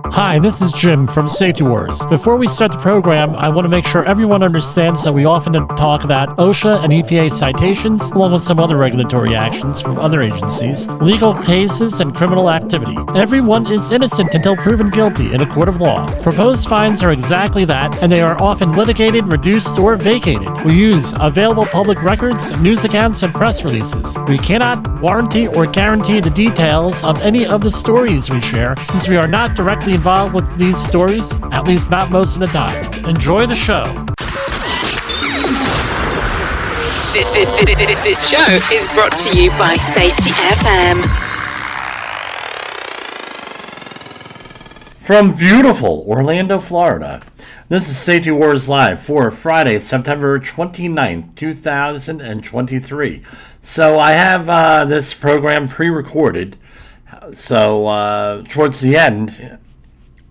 Hi, this is Jim from Safety Wars. Before we start the program, I want to make sure everyone understands that we often talk about OSHA and EPA citations, along with some other regulatory actions from other agencies, legal cases, and criminal activity. Everyone is innocent until proven guilty in a court of law. Proposed fines are exactly that, and they are often litigated, reduced, or vacated. We use available public records, news accounts, and press releases. We cannot warranty or guarantee the details of any of the stories we share, since we are not directly involved with these stories, at least not most of the time. Enjoy the show. This show is brought to you by Safety FM. From beautiful Orlando, Florida, this is Safety Wars Live for Friday, September 29th, 2023. So I have this program pre-recorded. So towards the end,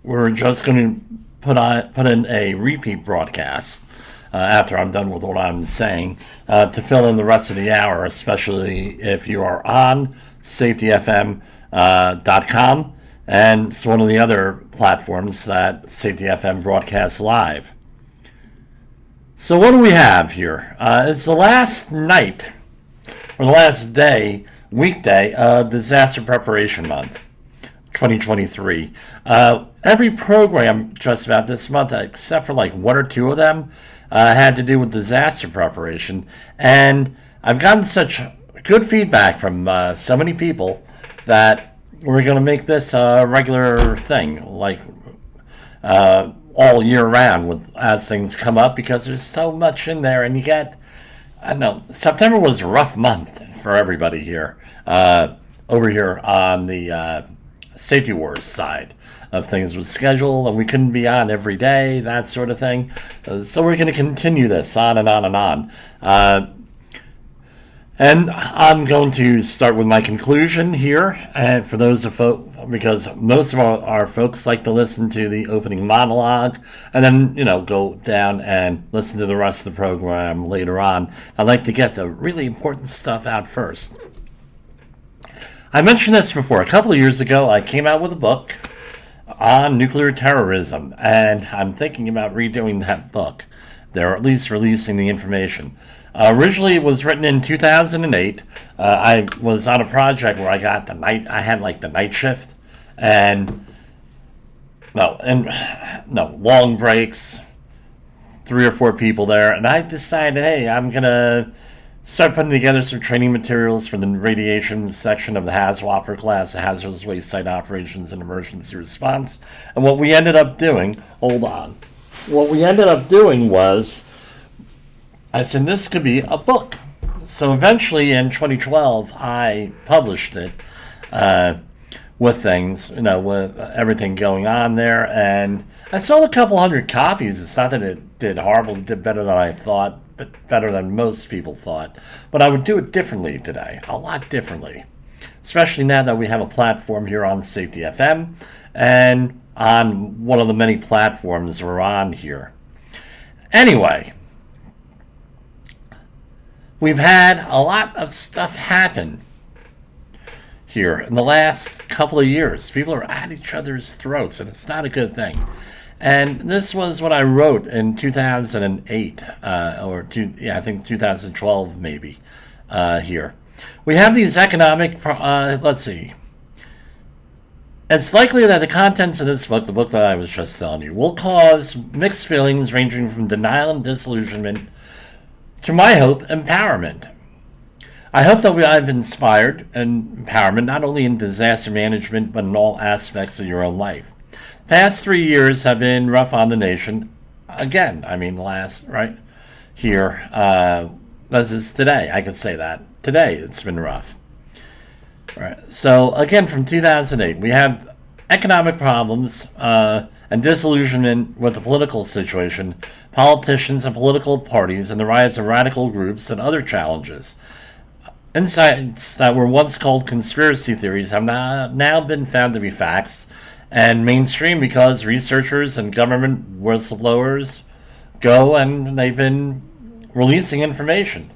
we're just going to put in a repeat broadcast after I'm done with what I'm saying to fill in the rest of the hour, especially if you are on safetyfm.com and it's one of the other platforms that Safety FM broadcasts live. So what do we have here? It's the last night, or the last day, weekday of Disaster Preparation Month, 2023. Every program just about this month, except for like one or two of them, had to do with disaster preparation. And I've gotten such good feedback from so many people that we're going to make this a regular thing, like all year round as things come up, because there's so much in there. And you get, I don't know, September was a rough month for everybody here, over here on the Safety Wars side of things with schedule, and we couldn't be on every day, that sort of thing. So we're going to continue this on and on and on. And I'm going to start with my conclusion here, and for those of folks, because most of our folks like to listen to the opening monologue and then, go down and listen to the rest of the program later on. I'd like to get the really important stuff out first. I mentioned this before. A couple of years ago, I came out with a book on nuclear terrorism, and I'm thinking about redoing that book. They're at least releasing the information. Originally, it was written in 2008. I was on a project where I had like the night shift, and long breaks, 3 or 4 people there, and I decided, hey, I'm gonna start putting together some training materials for the radiation section of the HAZWOPER class, the Hazardous Waste Site Operations and Emergency Response. And what we ended up doing, was, I said, this could be a book. So eventually in 2012, I published it with things, with everything going on there. And I sold a couple hundred copies. It's not that it did horrible. It did better than I thought, but better than most people thought. But I would do it differently today, a lot differently, especially now that we have a platform here on Safety FM and on one of the many platforms we're on here. Anyway, we've had a lot of stuff happen here in the last couple of years. People are at each other's throats, and it's not a good thing. And this was what I wrote in 2008, I think 2012 maybe, here. We have these economic, let's see. It's likely that the contents of this book, the book that I was just telling you, will cause mixed feelings ranging from denial and disillusionment to my hope, empowerment. I hope that I've inspired and empowerment not only in disaster management, but in all aspects of your own life. Past 3 years have been rough on the nation. Again, right here, this is today, I could say that. Today, it's been rough. All right. So, again, from 2008, we have economic problems and disillusionment with the political situation, politicians and political parties, and the rise of radical groups and other challenges. Insights that were once called conspiracy theories have now been found to be facts and mainstream because researchers and government whistleblowers go and they've been releasing information.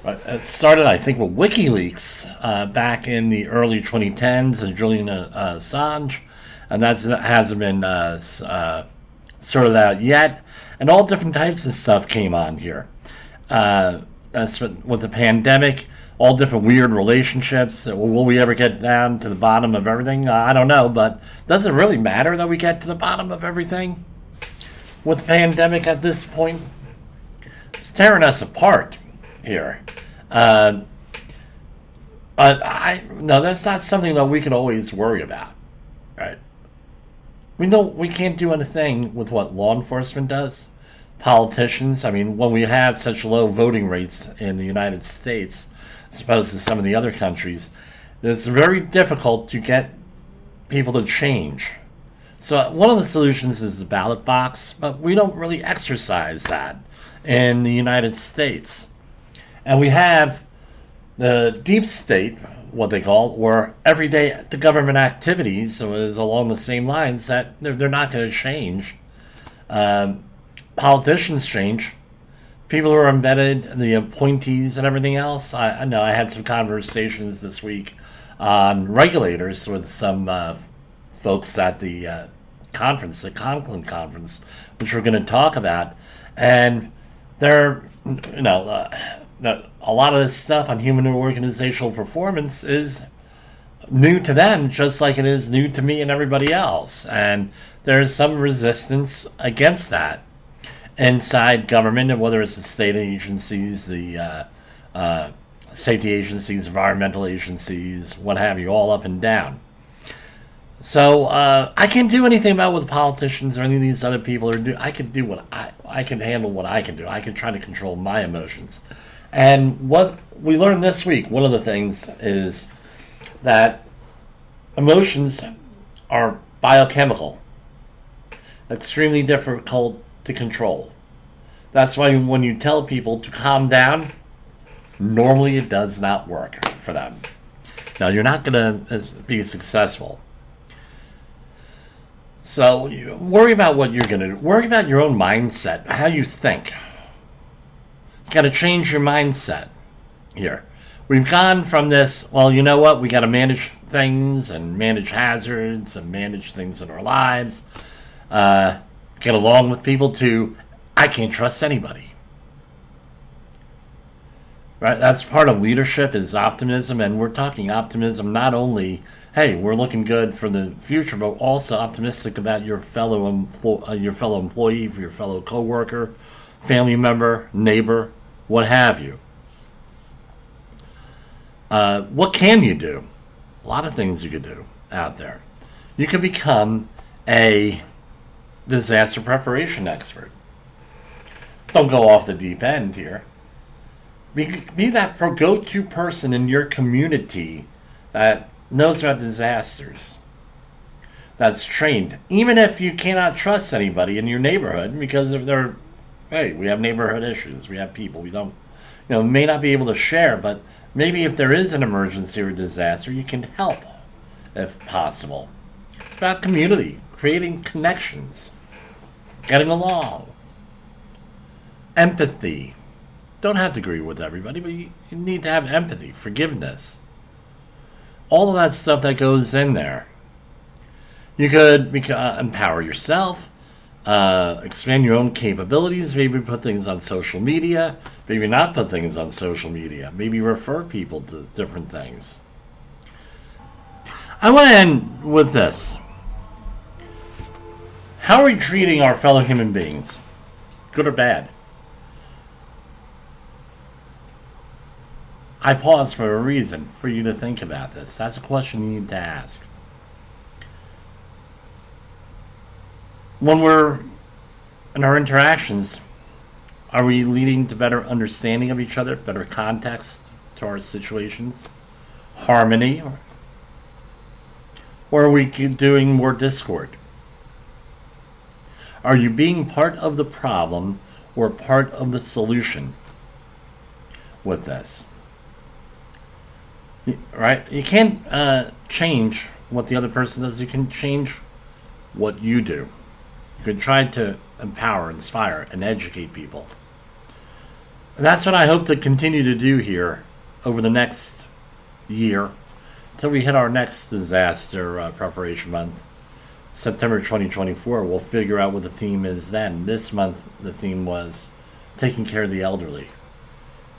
It started, I think, with WikiLeaks back in the early 2010s and Julian Assange. and that hasn't been sorted out yet. And all different types of stuff came on here. With the pandemic, all different weird relationships. Will we ever get down to the bottom of everything? I don't know, but does it really matter that we get to the bottom of everything with the pandemic at this point? It's tearing us apart here. But no, that's not something that we can always worry about, right? We can't do anything with what law enforcement does. Politicians, I mean, when we have such low voting rates in the United States, as opposed to some of the other countries, it's very difficult to get people to change. So one of the solutions is the ballot box, but we don't really exercise that in the United States. And we have the deep state, what they call, where everyday the government activities is along the same lines that they're not going to change. Politicians change. People who are embedded, the appointees and everything else. I know I had some conversations this week on regulators with some folks at the conference, the Conklin Conference, which we're going to talk about. And they're, a lot of this stuff on human and organizational performance is new to them, just like it is new to me and everybody else. And there's some resistance against that inside government, and whether it's the state agencies, the safety agencies, environmental agencies, what have you, all up and down. So I can't do anything about what the politicians or any of these other people are doing. I can do what I can handle what I can do. I can try to control my emotions. And what we learned this week, one of the things is that emotions are biochemical, extremely difficult to control. That's why when you tell people to calm down, normally it does not work for them. Now, you're not going to be successful. So worry about what you're going to do. Worry about your own mindset, how you think. You got to change your mindset here. We've gone from this, well, you know what, we got to manage things and manage hazards and manage things in our lives, get along with people, to I can't trust anybody. Right? That's part of leadership, is optimism, and we're talking optimism not only, hey, we're looking good for the future, but also optimistic about your fellow employee, your fellow coworker, family member, neighbor, what have you. What can you do? A lot of things you could do out there. You could become a disaster preparation expert. Don't go off the deep end here. Be that go-to person in your community that knows about disasters, that's trained, even if you cannot trust anybody in your neighborhood, because if we have neighborhood issues, we have people we don't, may not be able to share, but maybe if there is an emergency or disaster, you can help if possible. It's about community, creating connections, getting along, empathy. Don't have to agree with everybody, but you need to have empathy, forgiveness, all of that stuff that goes in there. You could empower yourself, expand your own capabilities, maybe put things on social media, maybe not put things on social media, maybe refer people to different things. I want to end with this. How are we treating our fellow human beings? Good or bad? I pause for a reason, for you to think about this. That's a question you need to ask. When we're in our interactions, are we leading to better understanding of each other, better context to our situations, harmony, or are we doing more discord? Are you being part of the problem or part of the solution with this? Right? You can't change what the other person does. You can change what you do. You can try to empower, inspire, and educate people. And that's what I hope to continue to do here over the next year until we hit our next disaster preparation month, September 2024, we'll figure out what the theme is then. This month, the theme was taking care of the elderly.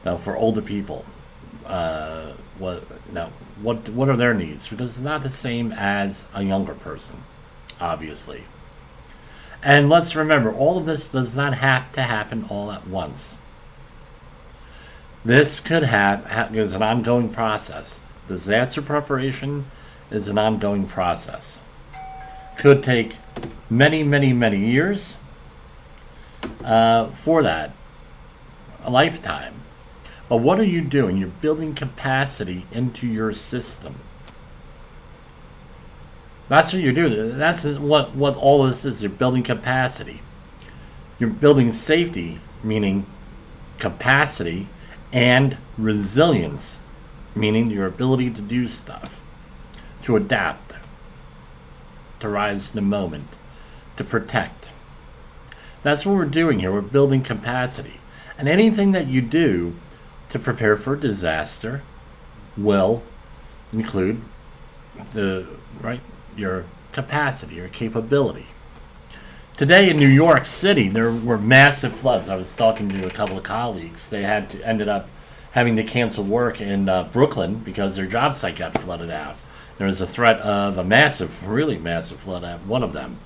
Now, for older people, what are their needs? Because it's not the same as a younger person, obviously. And let's remember, all of this does not have to happen all at once. This could is an ongoing process. Disaster preparation is an ongoing process. Could take many, many, many years for that, a lifetime. But what are you doing? You're building capacity into your system. That's what you're doing. That's what all this is. You're building capacity. You're building safety, meaning capacity, and resilience, meaning your ability to do stuff, to adapt, to rise in the moment, to protect. That's what we're doing here. We're building capacity. And anything that you do to prepare for disaster will include your capacity, your capability. Today in New York City, there were massive floods. I was talking to a couple of colleagues. They ended up having to cancel work in Brooklyn because their job site got flooded out. There was a threat of a massive, really massive flood at one of them.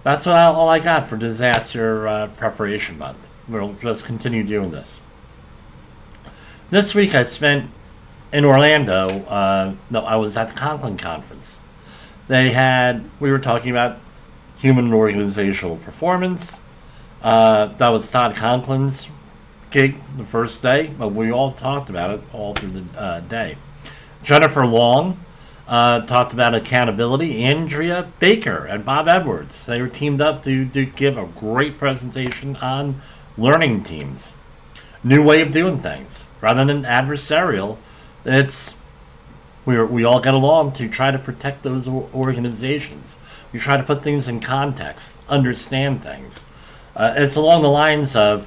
That's all I got for Disaster Preparation Month. We'll just continue doing this. This week I spent in Orlando. I was at the Conklin Conference. We were talking about human and organizational performance. That was Todd Conklin's gig the first day, but we all talked about it all through the day. Jennifer Long talked about accountability. Andrea Baker and Bob Edwards, they were teamed up to give a great presentation on learning teams. New way of doing things. Rather than adversarial, we all get along to try to protect those organizations. We try to put things in context, understand things. It's along the lines of,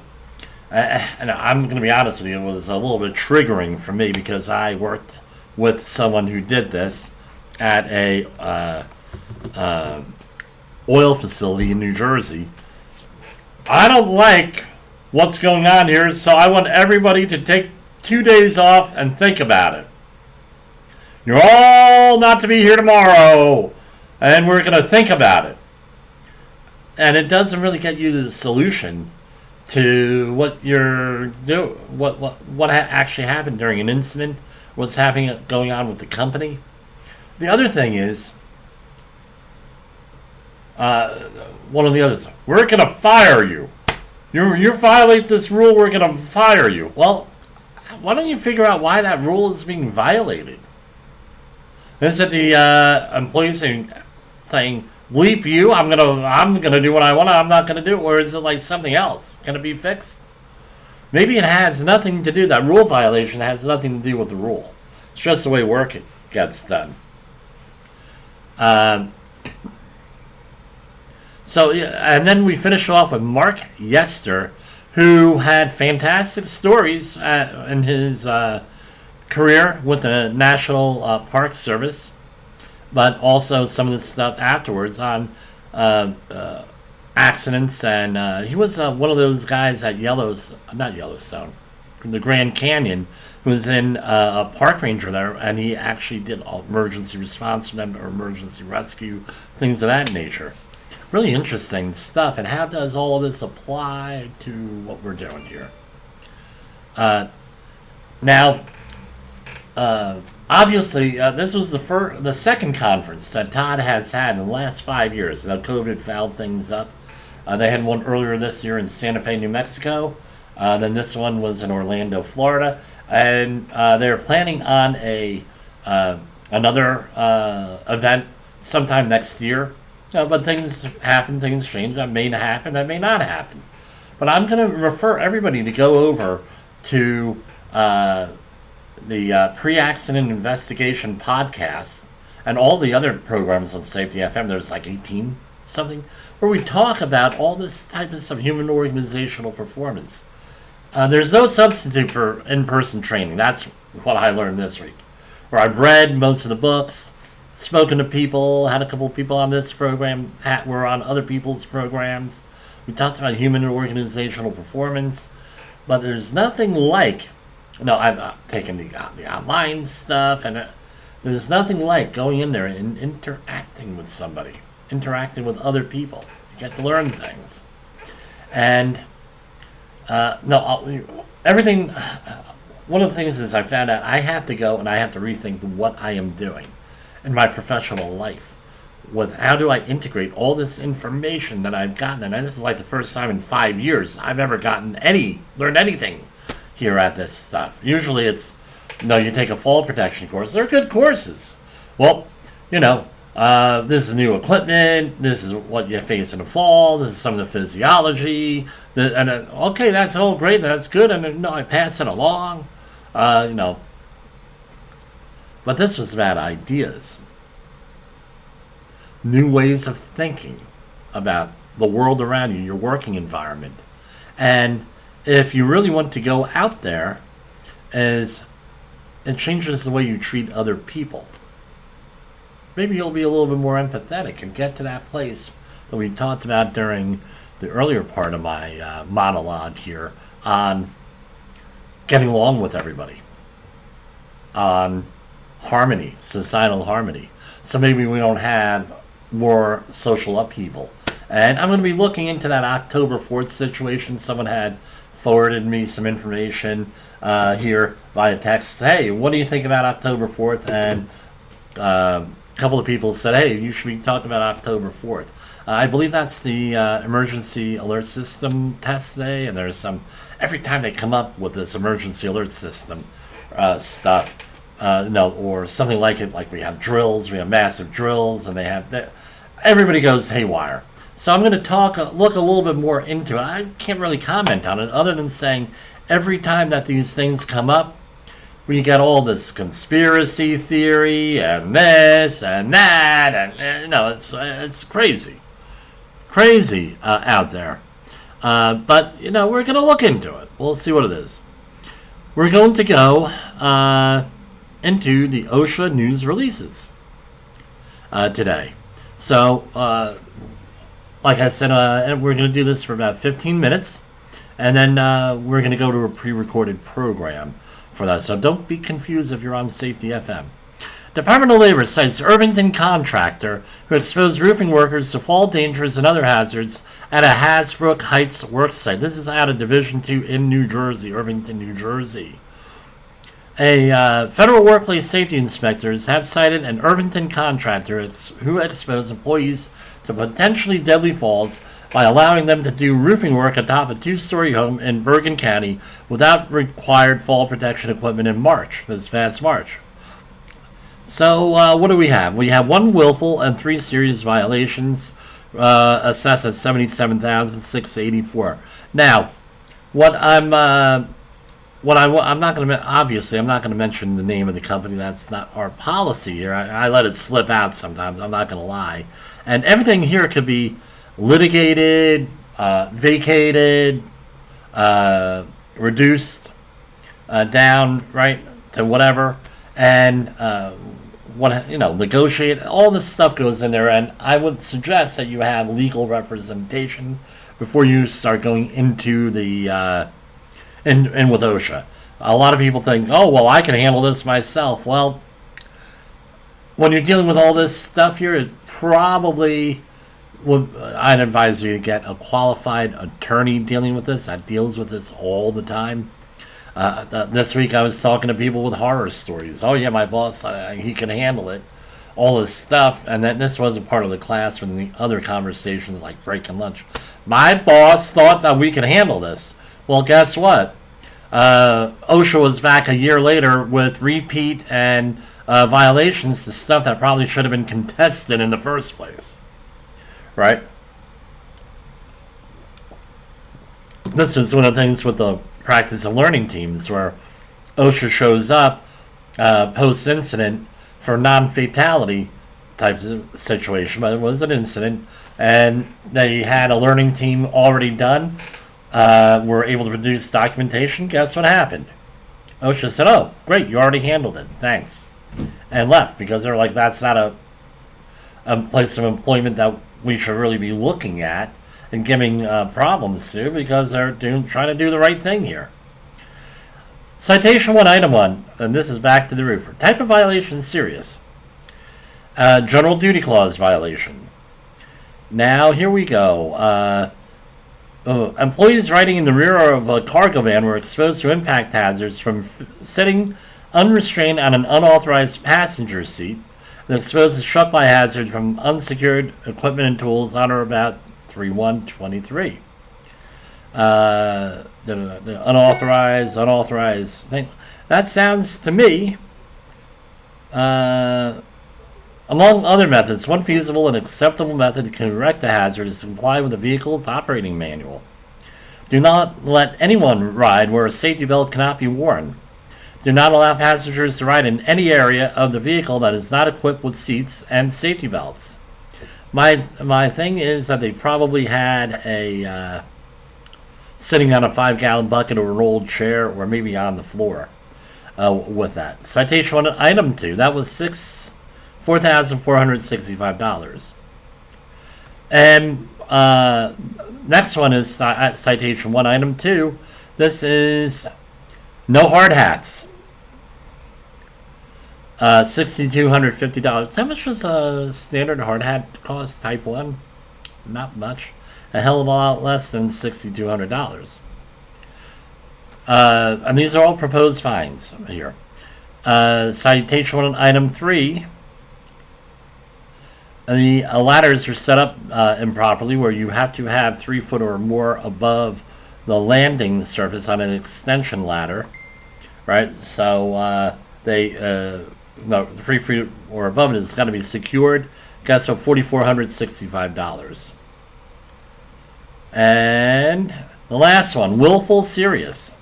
and I'm going to be honest with you, it was a little bit triggering for me because I worked with someone who did this at a oil facility in New Jersey. I don't like what's going on here, so I want everybody to take 2 days off and think about it. You're all not to be here tomorrow, and we're going to think about it. And it doesn't really get you the solution to what you're doing, what actually happened during an incident, what's going on with the company. The other thing is, one of the others, we're going to fire you. You violate this rule, we're going to fire you. Well, why don't you figure out why that rule is being violated? Is it the employees saying, "Leave you, I'm gonna do what I want, I'm not gonna do it," or is it like something else? Can it be fixed? Maybe it has nothing to do. That rule violation has nothing to do with the rule. It's just the way work gets done. So, and then we finish off with Marc Yester, who had fantastic stories in his career with the National Park Service, but also some of the stuff afterwards on accidents. And he was one of those guys at the Grand Canyon, who was in a park ranger there, and he actually did emergency response for them, or emergency rescue, things of that nature. Really interesting stuff. And how does all of this apply to what we're doing here? Now, obviously, this was the second conference that Todd has had in the last 5 years. Now, COVID fouled things up. They had one earlier this year in Santa Fe, New Mexico. Then this one was in Orlando, Florida. And they're planning on another event sometime next year. But things happen, things change. That may happen, that may not happen. But I'm going to refer everybody to go over to the Pre-Accident Investigation podcast and all the other programs on Safety FM. There's like 18 something, where we talk about all this type of stuff, human organizational performance. There's no substitute for in-person training. That's what I learned this week. Where I've read most of the books, spoken to people, had a couple of people on this program, were on other people's programs. We talked about human and organizational performance, but there's nothing like, I've taken the online stuff, and there's nothing like going in there and interacting with somebody, interacting with other people. You get to learn things. And, everything, one of the things is I found out I have to go and I have to rethink what I am doing in my professional life. With how do I integrate all this information that I've gotten, and this is like the first time in 5 years I've ever learned anything here at this stuff. Usually it's, you take a fall protection course. They're good courses. Well, this is new equipment, this is what you face in a fall, this is some of the physiology, okay, that's all great, that's good, and I pass it along, But this was about ideas. New ways of thinking about the world around you, your working environment. And if you really want to go out there, it changes the way you treat other people. Maybe you'll be a little bit more empathetic and get to that place that we talked about during the earlier part of my monologue here on getting along with everybody, on harmony, societal harmony. So maybe we don't have more social upheaval. And I'm going to be looking into that October 4th situation. Someone had forwarded me some information here via text. Hey, what do you think about October 4th? And a couple of people said, hey, you should be talking about October 4th. I believe that's the emergency alert system test day. And there's every time they come up with this emergency alert system stuff, or something like it, like we have massive drills, and everybody goes haywire. So I'm going to look a little bit more into it. I can't really comment on it other than saying every time that these things come up, we get all this conspiracy theory and this and that, and it's crazy out there. But we're going to look into it. We'll see what it is. We're going to go into the OSHA news releases today. So, like I said, we're going to do this for about 15 minutes, and then we're going to go to a pre-recorded program for that. So don't be confused if you're on Safety FM. Department of Labor cites Irvington contractor who exposed roofing workers to fall dangers and other hazards at a Hasbrook Heights work site. This is out of Division 2 in New Jersey, Irvington, New Jersey. Federal workplace safety inspectors have cited an Irvington contractor who exposed employees to potentially deadly falls by allowing them to do roofing work atop a 2-story home in Bergen County without required fall protection equipment in this past March. So what do we have? We have 1 willful and 3 serious violations, assessed at $77,684. Now, I'm not going to obviously I'm not going to mention the name of the company. That's not our policy here. I let it slip out sometimes. I'm not going to lie, and everything here could be litigated, vacated, reduced down, right, to whatever, and negotiate. All this stuff goes in there, and I would suggest that you have legal representation before you start going into the and with OSHA. A lot of people think, oh, well, I can handle this myself. Well, when you're dealing with all this stuff here, it probably I'd advise you to get a qualified attorney dealing with this that deals with this all the time. This week I was talking to people with horror stories. Oh yeah, my boss, he can handle it. All this stuff, and then this wasn't part of the class from the other conversations like breaking lunch. My boss thought that we could handle this. Well, guess what? OSHA was back a year later with repeat and violations to stuff that probably should have been contested in the first place. Right? This is one of the things with the practice and learning teams where OSHA shows up post-incident for non-fatality type of situation, but it was an incident, and they had a learning team already done, were able to produce documentation. Guess what happened? OSHA said, oh, great, you already handled it, thanks, and left, because they're like, that's not a a place of employment that we should really be looking at and giving problems to, because they're trying to do the right thing here. Citation 1, Item 1, and this is back to the roofer. Type of violation serious. General duty clause violation. Now, here we go. Employees riding in the rear of a cargo van were exposed to impact hazards from sitting unrestrained on an unauthorized passenger seat and exposed to struck-by hazards from unsecured equipment and tools on or about 3/1/23. The unauthorized thing. That sounds to me, among other methods, one feasible and acceptable method to correct the hazard is to comply with the vehicle's operating manual. Do not let anyone ride where a safety belt cannot be worn. Do not allow passengers to ride in any area of the vehicle that is not equipped with seats and safety belts. My thing is that they probably had a sitting on a 5-gallon bucket or an old chair, or maybe on the floor with that. Citation 1, Item 2. That was $4,465. And next one is Citation 1, Item 2. This is no hard hats. $6,250. How much does a standard hard hat cost, Type 1? Not much. A hell of a lot less than $6,200. And these are all proposed fines here. Citation 1, Item 3. The ladders are set up improperly, where you have to have 3 foot or more above the landing surface on an extension ladder, right? So 3 feet or above it has got to be secured. Got so $4,465. And the last one, willful serious.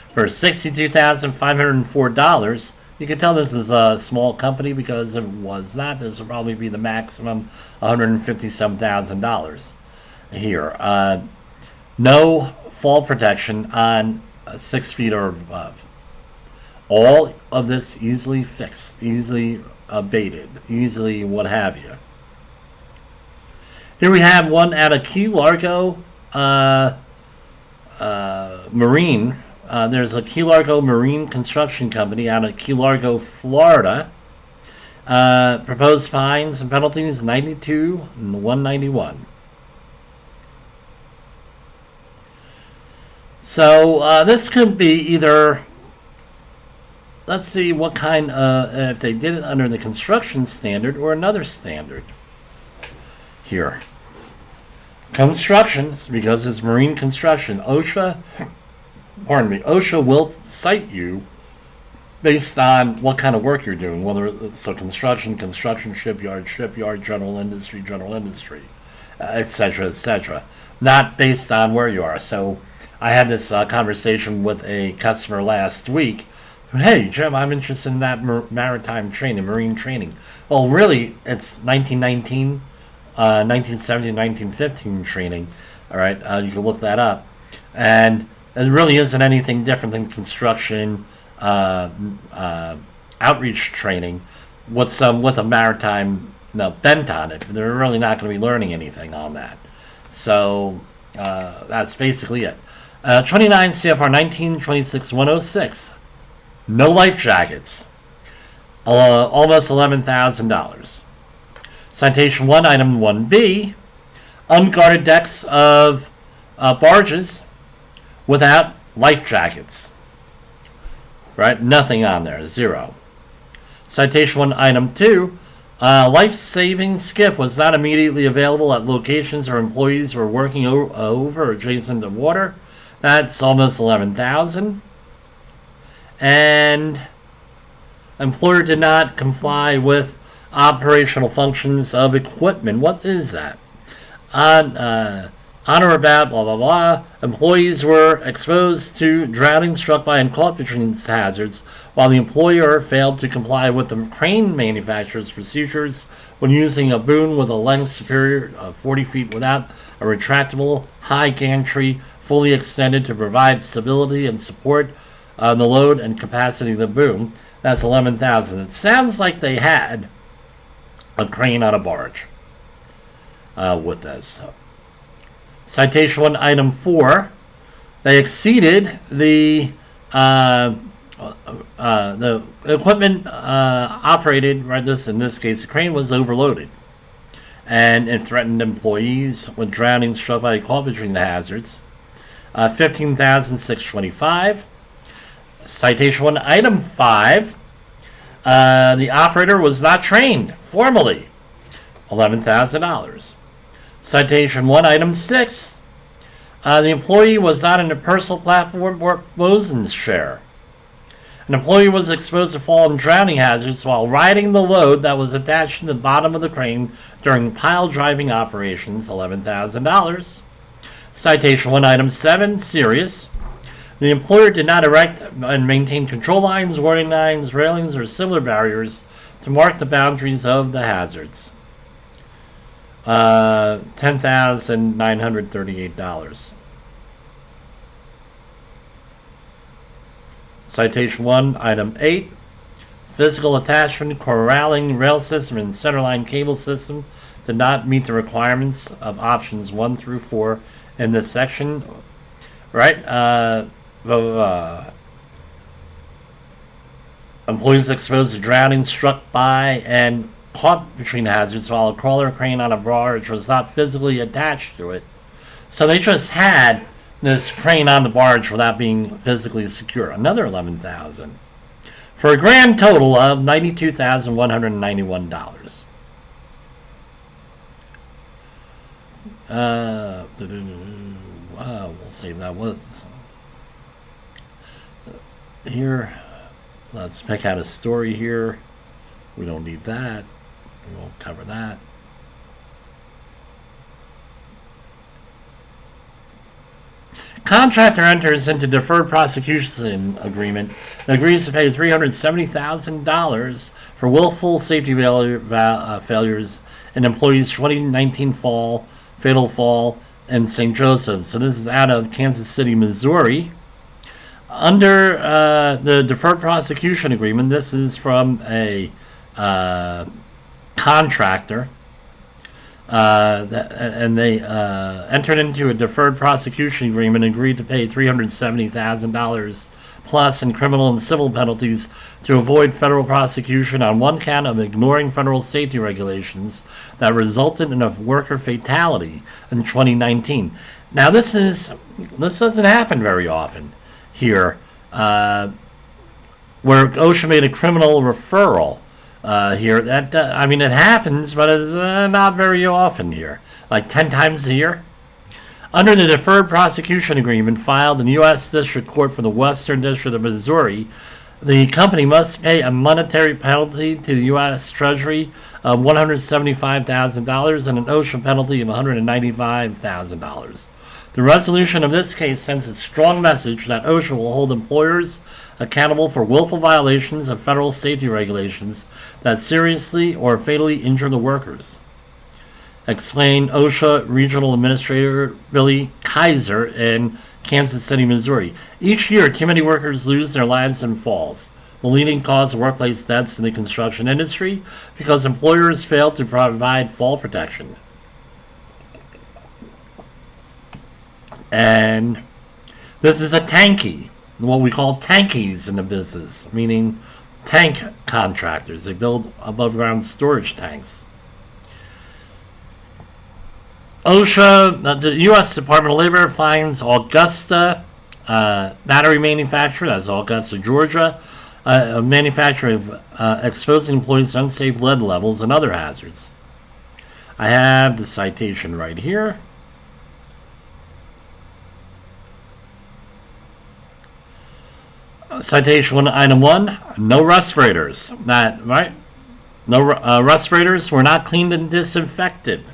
For $62,504, you can tell this is a small company because if it was not, this would probably be the maximum $157,000 here. No fall protection on 6 feet or above. All of this easily fixed, easily abated, easily what have you. Here we have one out of Key Largo Marine. There's a Key Largo Marine Construction Company out of Key Largo, Florida. Proposed fines and penalties, $92 and $191. So this could be either, let's see what kind, if they did it under the construction standard or another standard. Here. Construction, because it's marine construction. OSHA will cite you based on what kind of work you're doing, whether it's a construction, shipyard, general industry, etc., not based on where you are. So I had this conversation with a customer last week. Hey, Jim, I'm interested in that maritime training, marine training. Well, really, it's 1919, 1970, 1915 training. All right, you can look that up. And it really isn't anything different than construction outreach training with a maritime bent on it. They're really not going to be learning anything on that. So that's basically it. 29 CFR 1926-106. No life jackets. Almost $11,000. Citation 1, Item 1B. Unguarded decks of barges without life jackets. Right? Nothing on there. 0. Citation 1, Item 2. Life-saving skiff was not immediately available at locations where employees were working over or adjacent to water. That's almost $11,000. And employer did not comply with operational functions of equipment. What is that? On or about blah blah blah. Employees were exposed to drowning, struck by, and caught fishing hazards, while the employer failed to comply with the crane manufacturer's procedures when using a boom with a length superior to 40 feet without a retractable high gantry fully extended to provide stability and support the load and capacity of the boom. That's $11,000. It sounds like they had a crane on a barge with this. Citation 1, item 4. They exceeded the equipment operated, right? In this case, the crane was overloaded, and it threatened employees with drowning, struck by caught between the hazards. 15,625. Citation 1, item 5. The operator was not trained formally. $11,000. Citation 1, item 6. The employee was not in a personal platform or bosun's share. An employee was exposed to fall and drowning hazards while riding the load that was attached to the bottom of the crane during pile driving operations. $11,000. Citation 1, item 7. Serious. The employer did not erect and maintain control lines, warning lines, railings, or similar barriers to mark the boundaries of the hazards. $10,938. Citation 1, item 8. Physical attachment, corralling, rail system, and centerline cable system did not meet the requirements of options 1 through 4 in this section. Right? Employees exposed to drowning, struck by, and caught between hazards while a crawler crane on a barge was not physically attached to it. So they just had this crane on the barge without being physically secure. Another $11,000. For a grand total of $92,191. We'll save that was here. Let's pick out a story here. We don't need that. We won't cover that. Contractor enters into deferred prosecution agreement and agrees to pay $370,000 for willful safety failures in employees' 2019 fatal fall in St. Joseph. So this is out of Kansas City, Missouri. Under the deferred prosecution agreement, this is from a contractor. And they entered into a deferred prosecution agreement and agreed to pay $370,000 plus in criminal and civil penalties to avoid federal prosecution on one count of ignoring federal safety regulations that resulted in a worker fatality in 2019. Now this doesn't happen very often here, where OSHA made a criminal referral. Here, that it happens, but it's not very often here, like 10 times a year. Under the deferred prosecution agreement filed in the U.S. District Court for the Western District of Missouri, the company must pay a monetary penalty to the U.S. Treasury of $175,000 and an OSHA penalty of $195,000. The resolution of this case sends a strong message that OSHA will hold employers accountable for willful violations of federal safety regulations that seriously or fatally injure the workers. Explained OSHA Regional Administrator Billy Kaiser in Kansas City, Missouri. Each year, too many workers lose their lives in falls, the leading cause of workplace deaths in the construction industry, because employers fail to provide fall protection. And this is a tankie, what we call tankies in the business, meaning tank contractors. They build above ground storage tanks. OSHA, the U.S. Department of Labor finds Augusta battery manufacturer, that's Augusta, Georgia, a manufacturer of exposing employees to unsafe lead levels and other hazards. I have the citation right here. Citation 1, item 1, no respirators. That, right? No respirators were not cleaned and disinfected.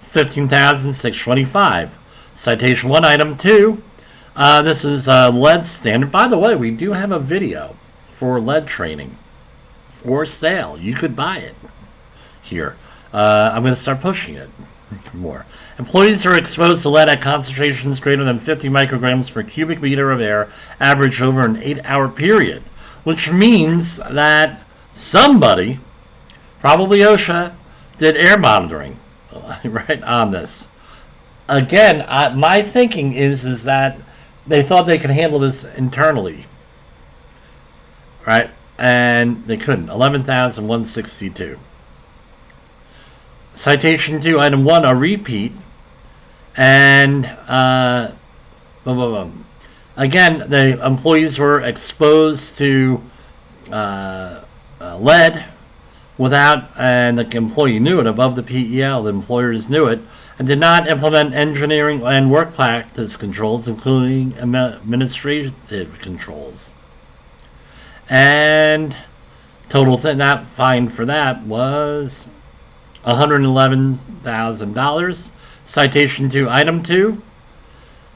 15,625. Citation 1, item 2. This is lead standard. By the way, we do have a video for lead training for sale. You could buy it here. I'm going to start pushing it more. Employees are exposed to lead at concentrations greater than 50 micrograms per cubic meter of air, averaged over an 8-hour period, which means that somebody Probably OSHA did air monitoring, right, on this. Again, my thinking is that they thought they could handle this internally, right? And they couldn't. 11,162. Citation 2, item 1, a repeat. And, again, the employees were exposed to lead without, and the employee knew it, above the PEL, the employers knew it, and did not implement engineering and work practice controls, including administrative controls. And total that fine for that was $111,000. Citation 2, item 2,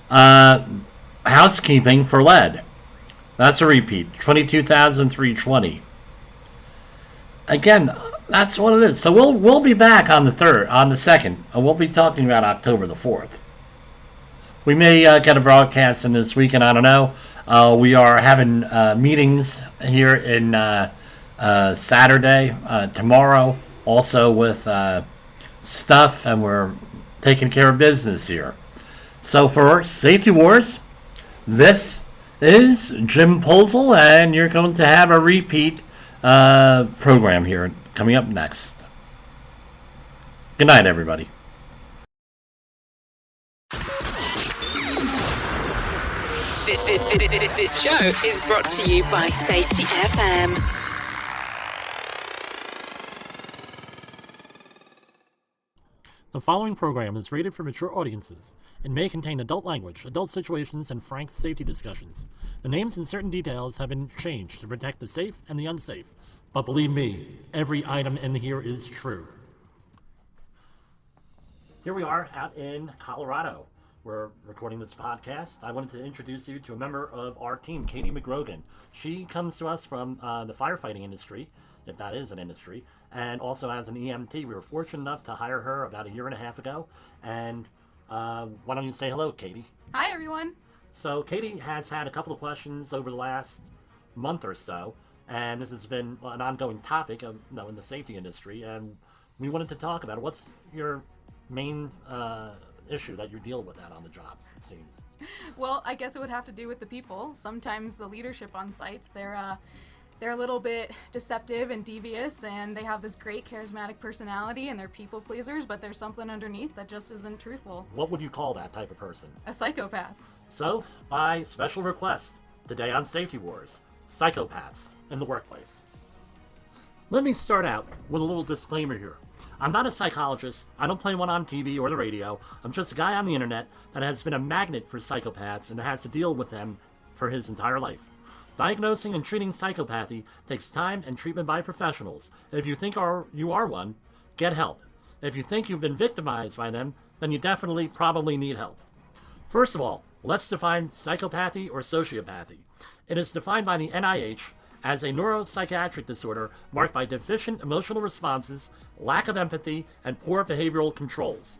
housekeeping for lead. That's a repeat, 22,320. Again, that's what it is. So we'll be back on the 2nd, and we'll be talking about October the 4th. We may get a broadcast in this weekend. I don't know. We are having meetings here in Saturday, tomorrow, also with stuff, and we're taking care of business here. So for Safety Wars, this is Jim Posel, and you're going to have a repeat program here coming up next. Good night, everybody. This show is brought to you by Safety FM. The following program is rated for mature audiences and may contain adult language, adult situations, and frank safety discussions. The names and certain details have been changed to protect the safe and the unsafe. But believe me, every item in here is true. Here we are out in Colorado. We're recording this podcast. I wanted to introduce you to a member of our team, Katie McGrogan. She comes to us from the firefighting industry, if that is an industry, and also as an EMT. We were fortunate enough to hire her about 1.5 years ago. And why don't you say hello, Katie? Hi, everyone. So Katie has had a couple of questions over the last month or so, and this has been an ongoing topic in the safety industry, and we wanted to talk about it. What's your main issue that you deal with that on the jobs, it seems? Well, I guess it would have to do with the people. Sometimes the leadership on sites, they're a little bit deceptive and devious, and they have this great charismatic personality, and they're people pleasers, but there's something underneath that just isn't truthful. What would you call that type of person? A psychopath. So, by special request, today on Safety Wars, psychopaths in the workplace. Let me start out with a little disclaimer here. I'm not a psychologist. I don't play one on TV or the radio. I'm just a guy on the internet that has been a magnet for psychopaths and has to deal with them for his entire life. Diagnosing and treating psychopathy takes time and treatment by professionals. If you think you are one, get help. If you think you've been victimized by them, then you definitely probably need help. First of all, let's define psychopathy or sociopathy. It is defined by the NIH as a neuropsychiatric disorder marked by deficient emotional responses, lack of empathy, and poor behavioral controls,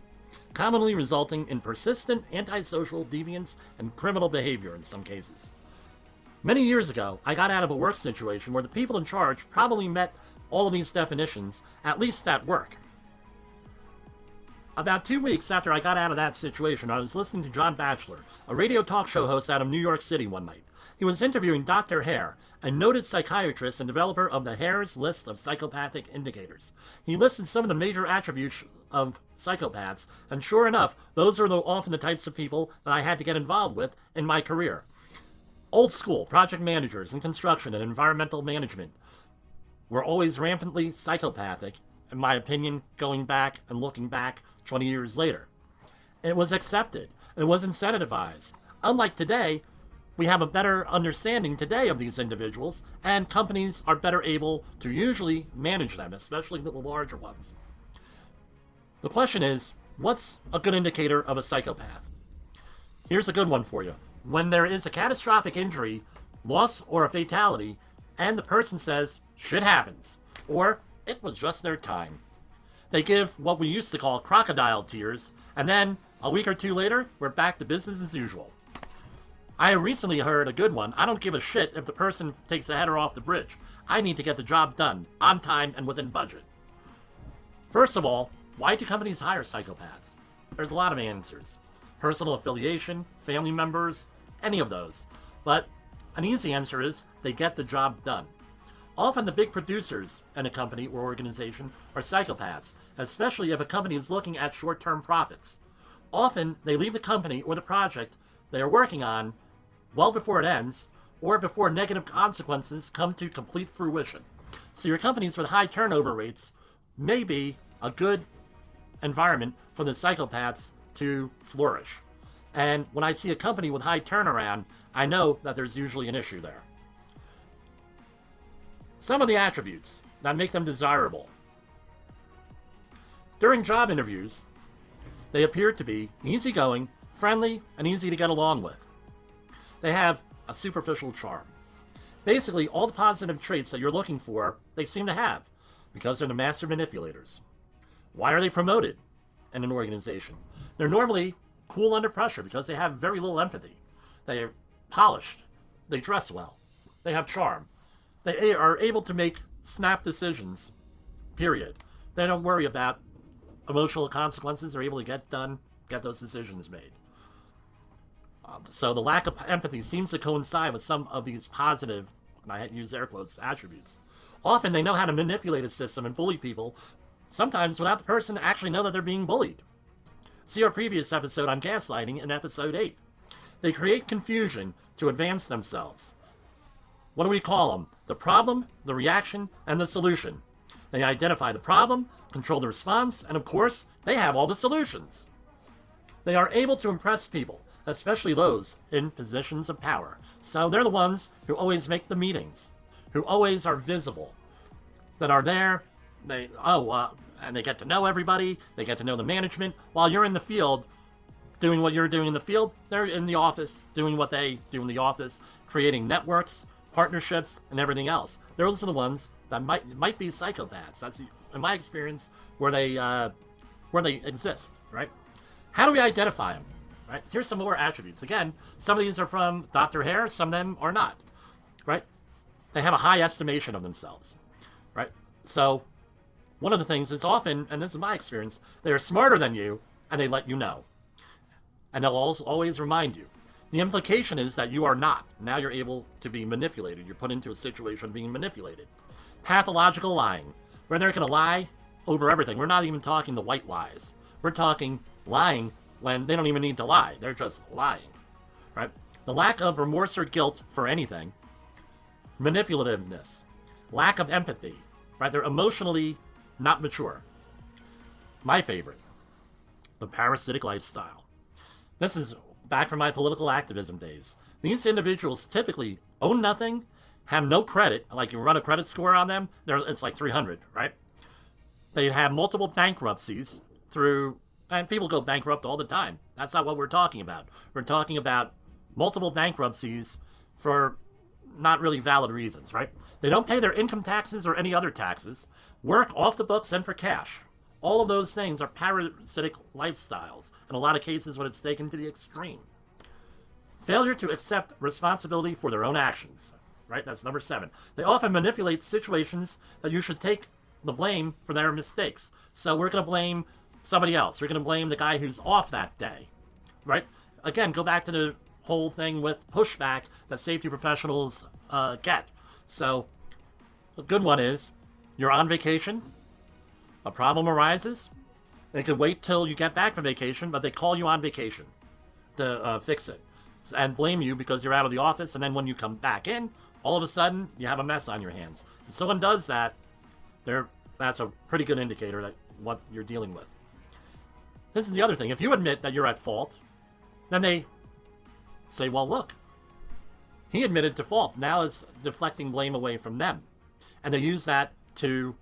commonly resulting in persistent antisocial deviance and criminal behavior in some cases. Many years ago, I got out of a work situation where the people in charge probably met all of these definitions, at least at work. About 2 weeks after I got out of that situation, I was listening to John Batchelor, a radio talk show host out of New York City one night. He was interviewing Dr. Hare, a noted psychiatrist and developer of the Hare's list of psychopathic indicators. He listed some of the major attributes of psychopaths, and sure enough, those are often the types of people that I had to get involved with in my career. Old school project managers in construction and environmental management were always rampantly psychopathic, in my opinion, going back and looking back 20 years later. It was accepted. It was incentivized. Unlike today, we have a better understanding today of these individuals, and companies are better able to usually manage them, especially the larger ones. The question is, what's a good indicator of a psychopath? Here's a good one for you. When there is a catastrophic injury, loss, or a fatality, and the person says, shit happens, or it was just their time. They give what we used to call crocodile tears, and then, a week or two later, we're back to business as usual. I recently heard a good one. I don't give a shit if the person takes a header off the bridge. I need to get the job done, on time and within budget. First of all, why do companies hire psychopaths? There's a lot of answers. Personal affiliation, family members, any of those. But an easy answer is they get the job done. Often the big producers in a company or organization are psychopaths, especially if a company is looking at short-term profits. Often they leave the company or the project they are working on well before it ends, or before negative consequences come to complete fruition. So your companies with high turnover rates may be a good environment for the psychopaths to flourish. And when I see a company with high turnaround, I know that there's usually an issue there. Some of the attributes that make them desirable. During job interviews, they appear to be easygoing, friendly, and easy to get along with. They have a superficial charm. Basically, all the positive traits that you're looking for, they seem to have, because they're the master manipulators. Why are they promoted in an organization? They're normally cool under pressure because they have very little empathy. They're polished. They dress well. They have charm. They are able to make snap decisions, period. They don't worry about emotional consequences. They're able to get those decisions made. So the lack of empathy seems to coincide with some of these positive, and I use air quotes, attributes. Often they know how to manipulate a system and bully people, sometimes without the person actually know that they're being bullied. See our previous episode on gaslighting in episode 8. They create confusion to advance themselves. What do we call them? The problem, the reaction, and the solution. They identify the problem, control the response, and of course, they have all the solutions. They are able to impress people, especially those in positions of power. So they're the ones who always make the meetings, who always are visible, that are there. And they get to know everybody. They get to know the management. While you're in the field doing what you're doing in the field, they're in the office doing what they do in the office, creating networks, partnerships, and everything else. Those are the ones that might be psychopaths. That's, in my experience, where they exist, right? How do we identify them? Right? Here's some more attributes. Again, some of these are from Dr. Hare, some of them are not, right? They have a high estimation of themselves, right? So one of the things is often, and this is my experience, they are smarter than you, and they let you know. And they'll always remind you. The implication is that you are not. Now you're able to be manipulated. You're put into a situation being manipulated. Pathological lying, where they're going to lie over everything. We're not even talking the white lies. We're talking lying when they don't even need to lie. They're just lying, right? The lack of remorse or guilt for anything. Manipulativeness. Lack of empathy, right? They're emotionally not mature. My favorite, the parasitic lifestyle. This is back from my political activism days. These individuals typically own nothing, have no credit, like you run a credit score on them, it's like 300, right? They have multiple bankruptcies through, and people go bankrupt all the time. That's not what we're talking about. We're talking about multiple bankruptcies for not really valid reasons, right? They don't pay their income taxes or any other taxes, work off the books and for cash. All of those things are parasitic lifestyles, in a lot of cases when it's taken to the extreme. Failure to accept responsibility for their own actions, right? That's number 7. They often manipulate situations that you should take the blame for their mistakes. So we're going to blame somebody else. We're going to blame the guy who's off that day, right? Again, go back to the whole thing with pushback that safety professionals get. So a good one is, you're on vacation, a problem arises, they could wait till you get back from vacation, but they call you on vacation to fix it and blame you because you're out of the office, and then when you come back in, all of a sudden, you have a mess on your hands. If someone does that, that's a pretty good indicator that what you're dealing with. This is the other thing. If you admit that you're at fault, then they say, well, look, he admitted to fault. Now it's deflecting blame away from them. And they use that to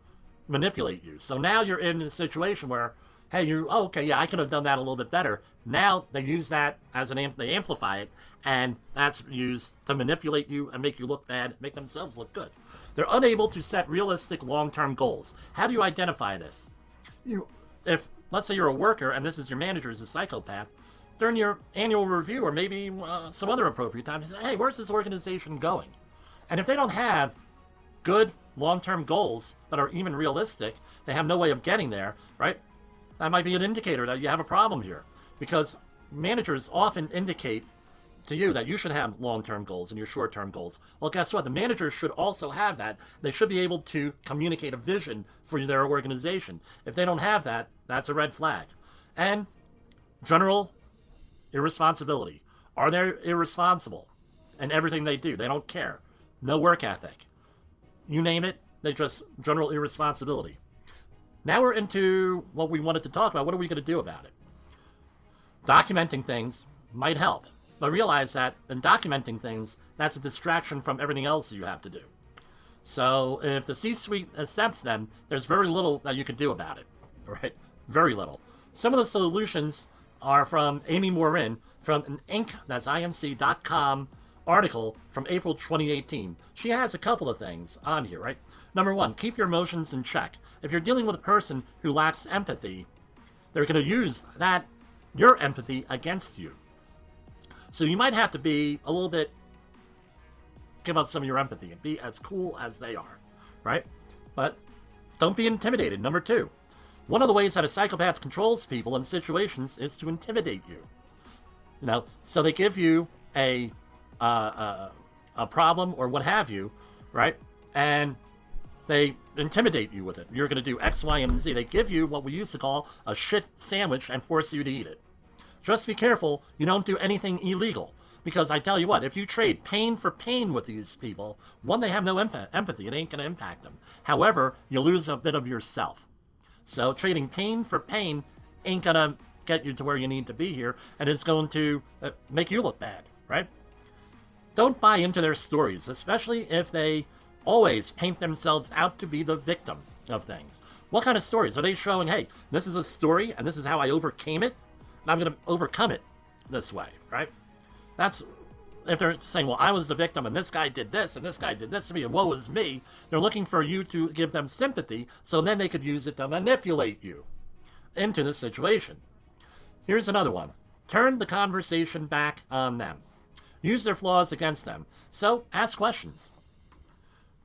manipulate you. So now you're in a situation where, hey, I could have done that a little bit better. Now they use that as they amplify it, and that's used to manipulate you and make you look bad, make themselves look good. They're unable to set realistic long-term goals. How do you identify this? If, let's say you're a worker and this is your manager is a psychopath, during your annual review or maybe some other appropriate time, say, hey, where's this organization going? And if they don't have good long-term goals that are even realistic, they have no way of getting there, right? That might be an indicator that you have a problem here, because managers often indicate to you that you should have long-term goals and your short-term goals. Well, guess what? The managers should also have that. They should be able to communicate a vision for their organization. If they don't have that, that's a red flag. And general irresponsibility. Are they irresponsible in everything they do? They don't care. No work ethic. You name it, they just general irresponsibility. Now we're into what we wanted to talk about. What are we going to do about it? Documenting things might help, but realize that in documenting things, that's a distraction from everything else you have to do. So if the C-suite accepts them, there's very little that you can do about it, right? Very little. Some of the solutions are from Amy Morin from an Inc., that's inc.com article from April 2018. She has a couple of things on here, right? Number one, keep your emotions in check. If you're dealing with a person who lacks empathy, they're going to use that, your empathy, against you. So you might have to be a little bit, give up some of your empathy and be as cool as they are, right? But don't be intimidated. Number two, one of the ways that a psychopath controls people in situations is to intimidate you. You know, so they give you a problem or what have you, right? And they intimidate you with it. You're going to do X, Y, and Z. They give you what we used to call a shit sandwich and force you to eat it. Just be careful you don't do anything illegal. Because I tell you what, if you trade pain for pain with these people, one, they have no empathy. It ain't going to impact them. However, you lose a bit of yourself. So trading pain for pain ain't going to get you to where you need to be here, and it's going to make you look bad, right? Don't buy into their stories, especially if they always paint themselves out to be the victim of things. What kind of stories? Are they showing, hey, this is a story, and this is how I overcame it, and I'm going to overcome it this way, right? That's, if they're saying, well, I was the victim, and this guy did this, and this guy did this to me, and woe is me, they're looking for you to give them sympathy, so then they could use it to manipulate you into the situation. Here's another one. Turn the conversation back on them. Use their flaws against them. So, ask questions.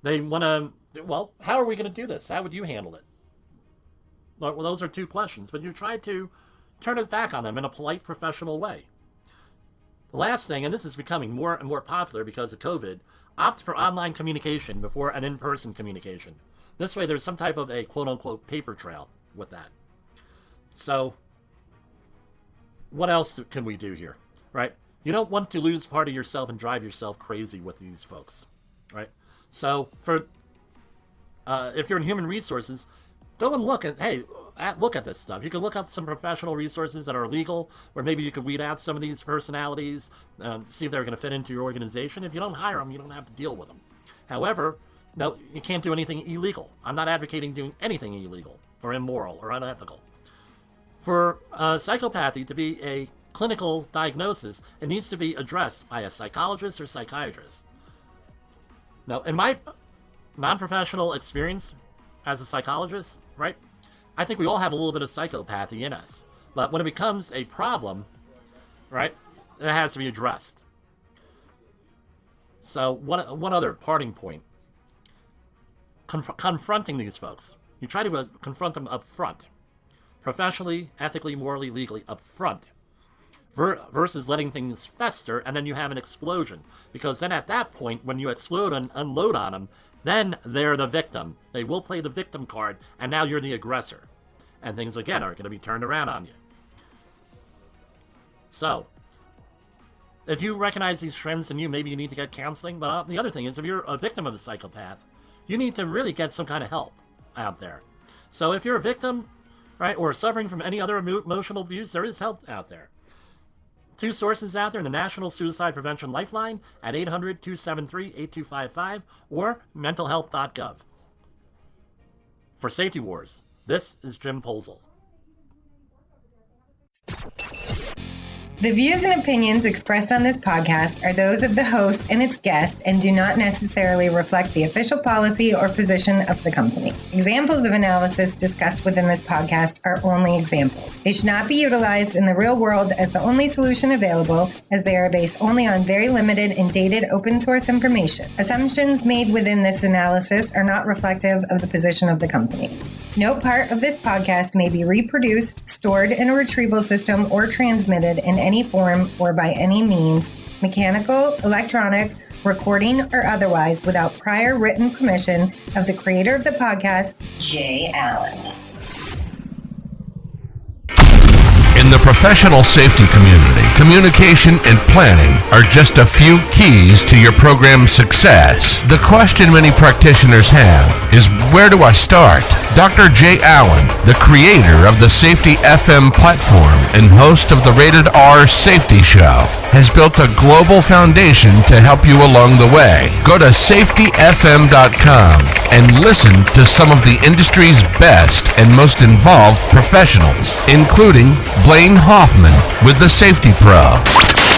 They want to, well, how are we going to do this? How would you handle it? Well, those are two questions, but you try to turn it back on them in a polite, professional way. The last thing, and this is becoming more and more popular because of COVID, opt for online communication before an in-person communication. This way there's some type of a quote-unquote paper trail with that. So, what else can we do here, right? You don't want to lose part of yourself and drive yourself crazy with these folks, right? So, if you're in human resources, go and look at this stuff. You can look up some professional resources that are legal, or maybe you could weed out some of these personalities, see if they're going to fit into your organization. If you don't hire them, you don't have to deal with them. However, no, you can't do anything illegal. I'm not advocating doing anything illegal or immoral or unethical. For psychopathy to be a clinical diagnosis, it needs to be addressed by a psychologist or psychiatrist. Now, in my non-professional experience as a psychologist, right, I think we all have a little bit of psychopathy in us. But when it becomes a problem, right, it has to be addressed. So one other parting point. Confronting these folks. You try to confront them up front. Professionally, ethically, morally, legally, up front. Versus letting things fester and then you have an explosion. Because then at that point, when you explode and unload on them, then they're the victim. They will play the victim card, and now you're the aggressor. And things, again, are going to be turned around on you. So, if you recognize these trends in you, maybe you need to get counseling. But the other thing is, if you're a victim of a psychopath, you need to really get some kind of help out there. So if you're a victim, right, or suffering from any other emotional abuse, there is help out there. Two sources out there in the National Suicide Prevention Lifeline at 800-273-8255 or mentalhealth.gov. For Safety Wars, this is Jim Posel. The views and opinions expressed on this podcast are those of the host and its guest and do not necessarily reflect the official policy or position of the company. Examples of analysis discussed within this podcast are only examples. They should not be utilized in the real world as the only solution available, as they are based only on very limited and dated open source information. Assumptions made within this analysis are not reflective of the position of the company. No part of this podcast may be reproduced, stored in a retrieval system, or transmitted in any form or by any means, mechanical, electronic, recording, or otherwise, without prior written permission of the creator of the podcast, Jay Allen. In the professional safety community, communication and planning are just a few keys to your program's success. The question many practitioners have is, where do I start? Dr. Jay Allen, the creator of the Safety FM platform and host of the Rated R Safety Show, has built a global foundation to help you along the way. Go to safetyfm.com and listen to some of the industry's best and most involved professionals, including Blaine Hoffman with the Safety Pro,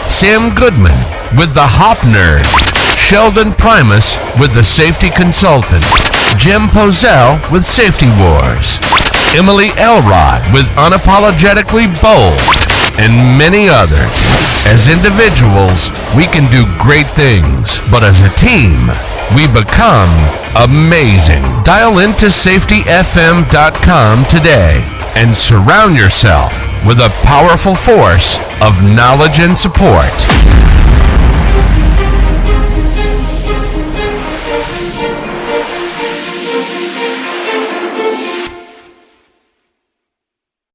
Sam Goodman with the Hop Nerd, Sheldon Primus with the Safety Consultant, Jim Pozell with Safety Wars, Emily Elrod with Unapologetically Bold, and many others. As individuals, we can do great things, but as a team, we become amazing. Dial into safetyfm.com today and surround yourself with a powerful force of knowledge and support.